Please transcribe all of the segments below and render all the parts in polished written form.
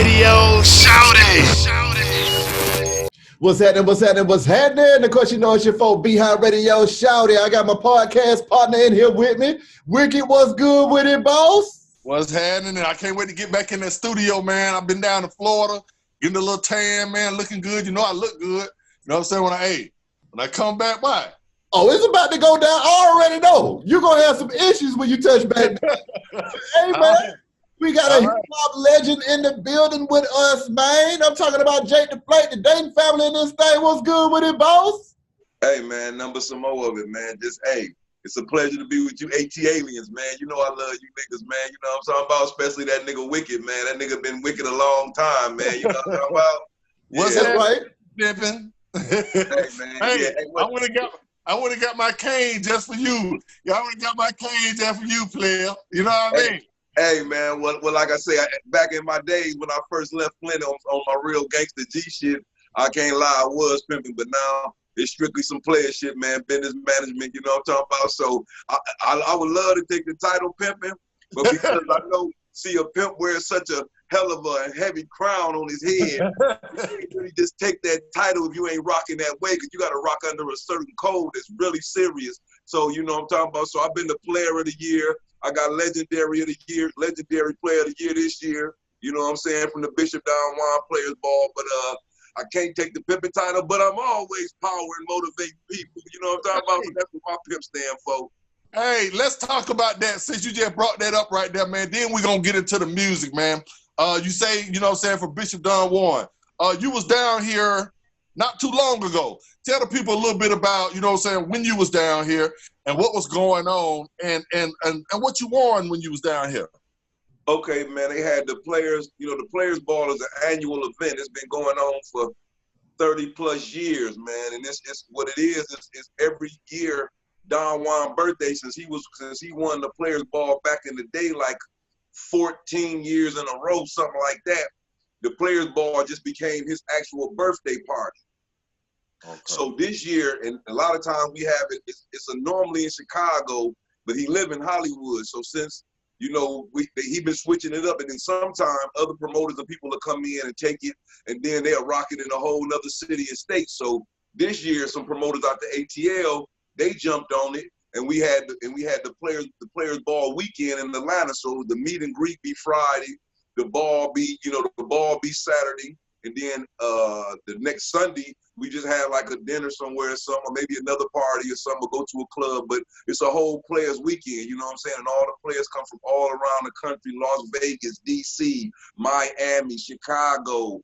Radio. Shout it. What's happening? Of course, you know it's your folk Behind Radio. Shout it. I got my podcast partner in here with me. Wicked, what's good with it, boss? What's happening? I can't wait to get back in the studio, man. I've been down to Florida, getting a little tan, man, looking good. You know I look good. You know what I'm saying? When I come back, why? Oh, it's about to go down. I already know. You're going to have some issues when you touch back. Hey, man. We got a hip-hop legend in the building with us, man. I'm talking about Jake the Flake, the Dayton family in this thing. What's good with it, boss? Hey, man, number some more of it, man. It's a pleasure to be with you AT aliens, man. You know I love you niggas, man. You know what I'm talking about? Especially that nigga Wicked, man. That nigga been wicked a long time, man. You know what I'm talking about? What's that, right? Pimpin'? Hey, man. Hey, I would have got my cane just for you. I would have got my cane just for you, player. You know what I mean? Hey, man, well, like I say, back in my days when I first left Flint on my real gangster G shit, I can't lie, I was pimping, but now it's strictly some player shit, man, business management, you know what I'm talking about? So I would love to take the title pimping, but because I know, see a pimp wears such a hell of a heavy crown on his head, you can't really just take that title if you ain't rocking that way, because you got to rock under a certain code that's really serious. So, you know what I'm talking about? So I've been the player of the year. I got legendary of the year, legendary player of the year this year. You know what I'm saying? From the Bishop Don Juan Players Ball. But I can't take the pimping title, but I'm always power and motivating people. You know what I'm talking about? So that's what my pimp stand for. Hey, let's talk about that since you just brought that up right there, man. Then we're going to get into the music, man. You say, you know what I'm saying, for Bishop Don Juan. You was down here not too long ago. Tell the people a little bit about, you know what I'm saying, when you was down here and what was going on and what you won when you was down here. Okay, man, they had the players, you know, the Players Ball is an annual event. It's been going on for 30 plus years, man. And it's what it is every year Don Juan's birthday since he won the Players Ball back in the day, like 14 years in a row, something like that. The Players Ball just became his actual birthday party. Okay. So this year, and a lot of times we have it, it's normally in Chicago, but he live in Hollywood. So since, you know, he been switching it up, and then sometime other promoters and people will come in and take it, and then they'll rock it in a whole nother city and state. So this year, some promoters out the ATL, they jumped on it, and we had the Players Ball weekend in Atlanta. So the meet and greet be Friday, the ball be Saturday, and then the next Sunday we just had like a dinner somewhere or something, or maybe another party or something, or go to a club. But it's a whole players weekend, you know what I'm saying? And all the players come from all around the country: Las Vegas, DC, Miami, Chicago,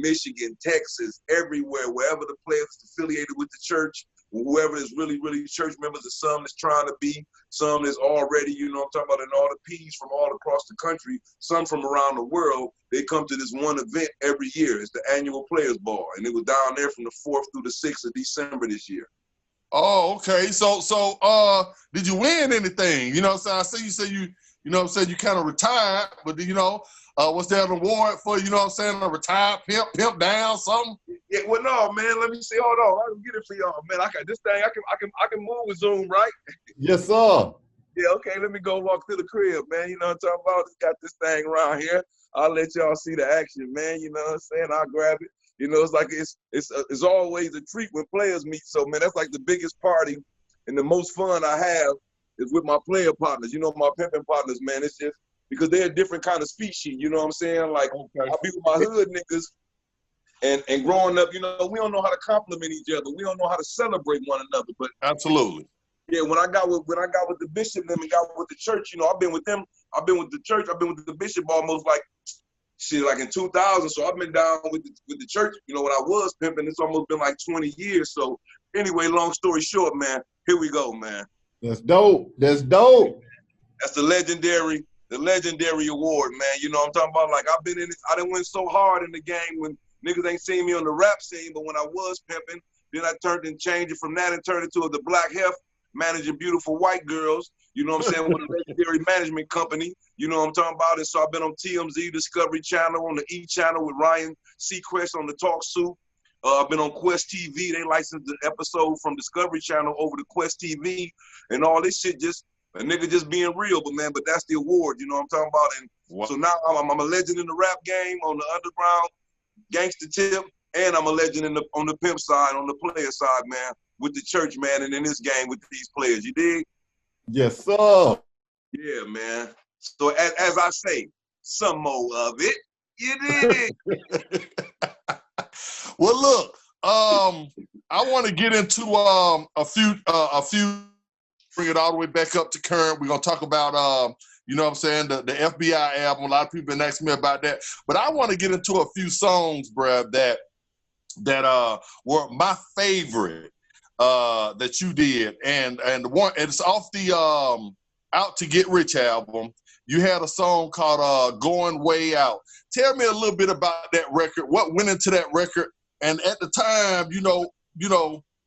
Michigan, Texas, everywhere, wherever the players affiliated with the church. Whoever is really, really church members, or some that's trying to be, some that's already, you know what I'm talking about, and all the P's from all across the country, some from around the world, they come to this one event every year. It's the annual Players Ball, and it was down there from the 4th through the 6th of December this year. Oh, okay. So did you win anything? You know what I'm saying? I see you know what I'm saying, you kind of retired, but you know, was there an award for, you know what I'm saying, a retired pimp down, something? Yeah, well, no, man. Let me see. Hold on, I can get it for y'all, man. I can move with Zoom, right? Yes, sir. Yeah, okay. Let me go walk through the crib, man. You know what I'm talking about? Got this thing around here. I'll let y'all see the action, man. You know what I'm saying? I'll grab it. You know, it's like it's always a treat when players meet. So, man, that's like the biggest party and the most fun I have is with my player partners. You know, my pimping partners, man. It's just because they're a different kind of species. You know what I'm saying? Like, okay. I'll be with my hood niggas. And growing up, you know, we don't know how to compliment each other. We don't know how to celebrate one another. But absolutely, yeah. When I got with the bishop and got with the church, you know, I've been with them. I've been with the church. I've been with the bishop almost like in 2000. So I've been down with the church. You know, when I was pimping, it's almost been like 20 years. So anyway, long story short, man, here we go, man. That's dope. That's the legendary award, man. You know what I'm talking about? Like, I've been in it. I done went so hard in the game when niggas ain't seen me on the rap scene, but when I was pimping, then I turned and changed it from that and turned it to the Black Hef, managing beautiful white girls, you know what I'm saying, with a legendary management company, you know what I'm talking about? And so I've been on TMZ, Discovery Channel, on the E Channel with Ryan Seacrest on the Talk Soup. I've been on Quest TV. They licensed the episode from Discovery Channel over to Quest TV, and all this shit just, a nigga just being real, but that's the award, you know what I'm talking about? And Wow. So now I'm a legend in the rap game on the underground gangster tip, and I'm a legend on the pimp side, on the player side, man, with the church, man, and in this game with these players. You dig? Yes, sir. Yeah, man. So as I say, some more of it. You dig? Well, look, I want to get into a few, bring it all the way back up to current. We're gonna talk about you know what I'm saying, the FBI album. A lot of people been asking me about that, but I want to get into a few songs, bruh, that were my favorite that you did, and the one, it's off the Out to Get Rich album. You had a song called Going Way Out. Tell me a little bit about that record. What went into that record? And at the time, you know,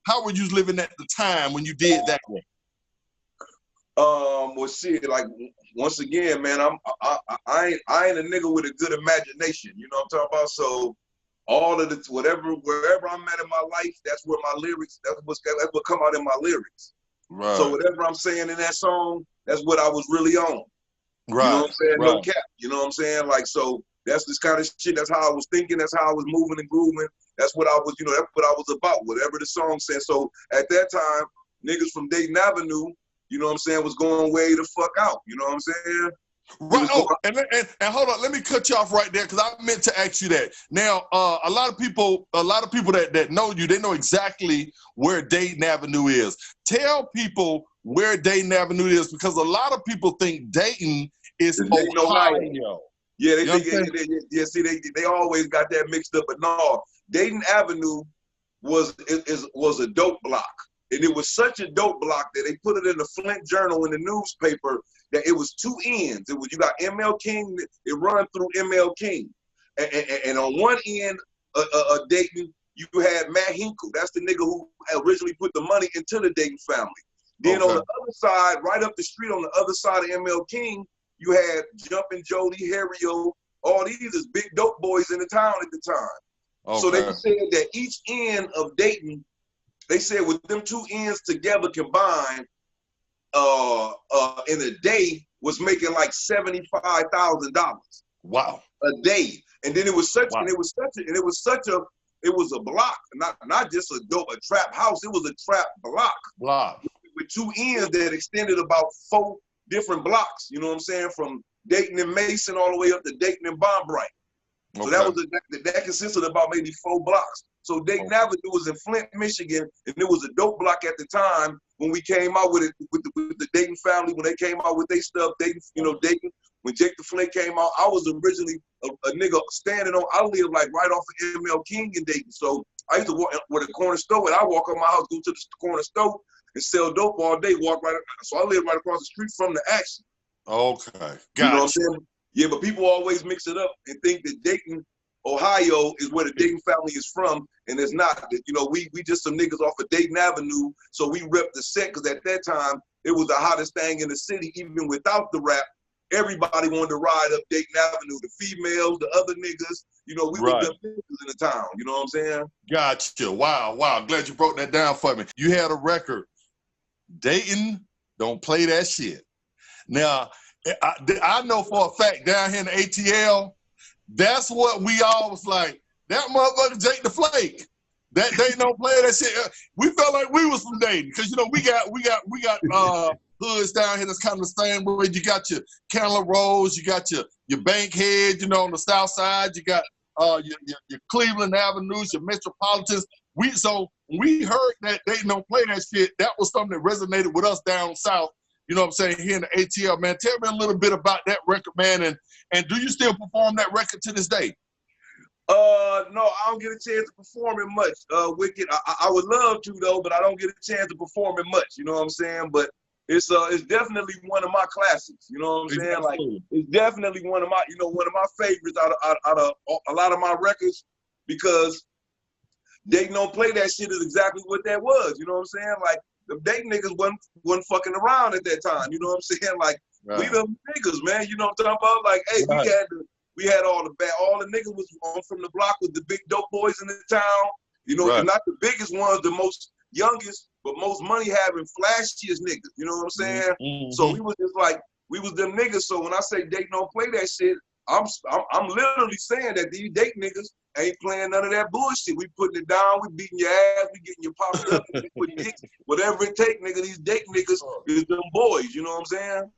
how were you living at the time when you did that one? Well, shit, like, once again, man, I ain't a nigga with a good imagination. You know what I'm talking about? So all of the wherever I'm at in my life, that's where my lyrics, that's what come out in my lyrics. Right. So whatever I'm saying in that song, that's what I was really on. Right. You know what I'm saying? Right. No cap. You know what I'm saying? Like, so that's this kind of shit. That's how I was thinking. That's how I was moving and grooving. That's what I was, you know, that's what I was about, whatever the song said. So at that time, niggas from Dayton Avenue, you know what I'm saying, was going way the fuck out. You know what I'm saying? Right. Oh, and hold on, let me cut you off right there because I meant to ask you that. Now, a lot of people that know you, they know exactly where Dayton Avenue is. Tell people where Dayton Avenue is because a lot of people think Dayton is Ohio. Yeah, they think they always got that mixed up, but no, Dayton Avenue was a dope block. And it was such a dope block that they put it in the Flint Journal in the newspaper that it was two ends. It was, you got ML King, it run through ML King. And on one end of Dayton, you had Matt Hinkle. That's the nigga who originally put the money into the Dayton family. Then on the other side, right up the street on the other side of ML King, you had Jumpin' Jody, Harrio, all these is big dope boys in the town at the time. Okay. So they said that each end of Dayton, they said with them two ends together combined, in a day was making like $75,000. Wow. A day. And then it was such, and it was a block, not just a trap house. It was a trap block. With two ends that extended about 4 different blocks. You know what I'm saying? From Dayton and Mason all the way up to Dayton and Bombright. So that consisted of about maybe 4 blocks. So Dayton Avenue was in Flint, Michigan, and it was a dope block at the time when we came out with it with the Dayton family, when they came out with their stuff. Dayton, Dayton, when Jake the Flake came out, I was originally a nigga standing on, I lived like right off of ML King in Dayton. So I used to walk with a corner store, and I walk on my house, go to the corner store and sell dope all day, walk right. So I live right across the street from the action. Okay. Gotcha. You know what I'm saying? Yeah, but people always mix it up and think that Dayton, Ohio is where the Dayton family is from, and it's not. You know, we just some niggas off of Dayton Avenue, so we rep the set, because at that time, it was the hottest thing in the city, even without the rap. Everybody wanted to ride up Dayton Avenue, the females, the other niggas, you know, we were the niggas in the town, you know what I'm saying? Gotcha. Wow. Glad you broke that down for me. You had a record, Dayton don't play that shit. Now, I know for a fact down here in the ATL, that's what we all was like. That motherfucker Jake the Flake. That Dayton don't play that shit. We felt like we was from Dayton because you know we got hoods down here that's kind of the same way. You got your Candler Rose, you got your Bankhead, you know, on the south side. You got your Cleveland Avenues, your Metropolitans. So when we heard that Dayton don't play that shit, that was something that resonated with us down south. You know what I'm saying, here in the ATL, man. Tell me a little bit about that record, man, and do you still perform that record to this day? No, I don't get a chance to perform it much, Wicked. I would love to, though, but I don't get a chance to perform it much, you know what I'm saying? But it's definitely one of my classics, you know what I'm saying? Like, it's definitely one of my favorites out of a lot of my records, because Dayton don't play that shit is exactly what that was, you know what I'm saying? Like, the Dayton niggas wasn't fucking around at that time. You know what I'm saying? Like, we the niggas, man. You know what I'm talking about? Like, hey, we had all the niggas was on from the block with the big dope boys in the town. You know, not the biggest ones, the most youngest, but most money having flashiest niggas. You know what I'm saying? Mm-hmm. So we was just like, We was them niggas. So when I say Dayton don't play that shit, I'm literally saying that these Dayton niggas ain't playing none of that bullshit. We putting it down, we beating your ass, we getting you popped up, we putting dicks, whatever it take, nigga. These Dayton niggas is them boys. You know what I'm saying?